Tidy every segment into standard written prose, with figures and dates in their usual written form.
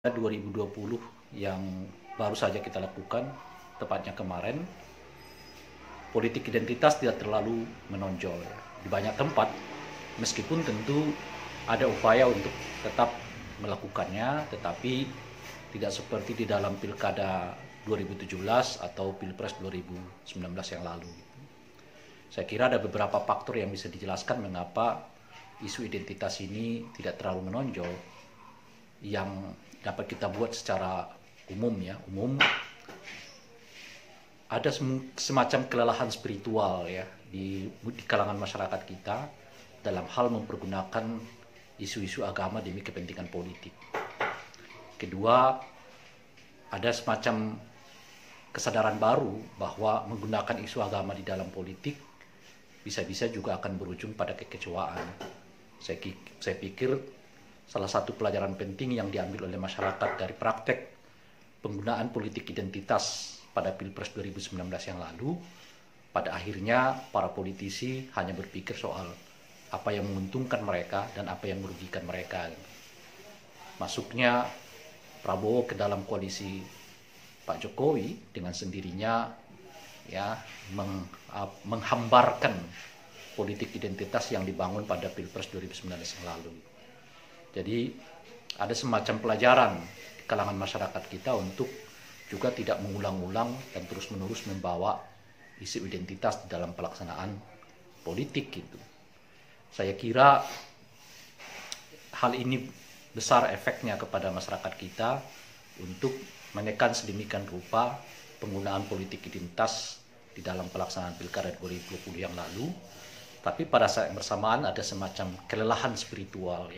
2020 yang baru saja kita lakukan, tepatnya kemarin, politik identitas tidak terlalu menonjol di banyak tempat, meskipun tentu ada upaya untuk tetap melakukannya, tetapi tidak seperti di dalam Pilkada 2017 atau Pilpres 2019 yang lalu. Saya kira ada beberapa faktor yang bisa dijelaskan mengapa isu identitas ini tidak terlalu menonjol, yang dapat kita buat secara umum. Ada semacam kelelahan spiritual di kalangan masyarakat kita dalam hal mempergunakan isu-isu agama demi kepentingan politik. Kedua, ada semacam kesadaran baru bahwa menggunakan isu agama di dalam politik bisa-bisa juga akan berujung pada kekecewaan. Saya pikir salah satu pelajaran penting yang diambil oleh masyarakat dari praktek penggunaan politik identitas pada Pilpres 2019 yang lalu, pada akhirnya para politisi hanya berpikir soal apa yang menguntungkan mereka dan apa yang merugikan mereka. Masuknya Prabowo ke dalam koalisi Pak Jokowi dengan sendirinya menghambarkan politik identitas yang dibangun pada Pilpres 2019 yang lalu. Jadi ada semacam pelajaran di kalangan masyarakat kita untuk juga tidak mengulang-ulang dan terus-menerus membawa isu identitas di dalam pelaksanaan politik gitu. Saya kira hal ini besar efeknya kepada masyarakat kita untuk menekan sedemikian rupa penggunaan politik identitas di dalam pelaksanaan Pilkada 2020 yang lalu. Tapi pada saat yang bersamaan ada semacam kelelahan spiritual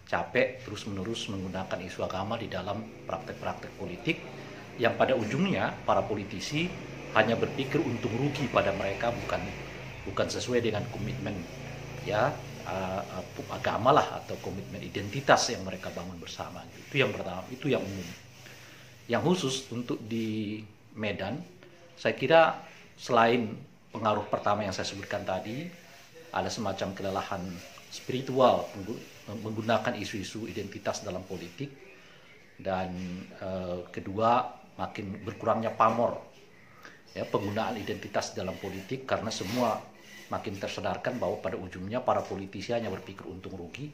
capek terus-menerus menggunakan isu agama di dalam praktek-praktek politik yang pada ujungnya para politisi hanya berpikir untung rugi pada mereka, bukan sesuai dengan komitmen agama lah atau komitmen identitas yang mereka bangun bersama. Itu yang pertama, itu yang umum. Yang khusus untuk di Medan, saya kira selain pengaruh pertama yang saya sebutkan tadi, ada semacam kelelahan spiritual menggunakan isu-isu identitas dalam politik, dan kedua makin berkurangnya pamor penggunaan identitas dalam politik karena semua makin tersadarkan bahwa pada ujungnya para politisi hanya berpikir untung rugi.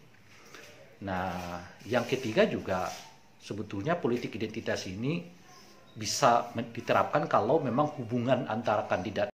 Nah, yang ketiga juga sebetulnya politik identitas ini bisa diterapkan kalau memang hubungan antara kandidat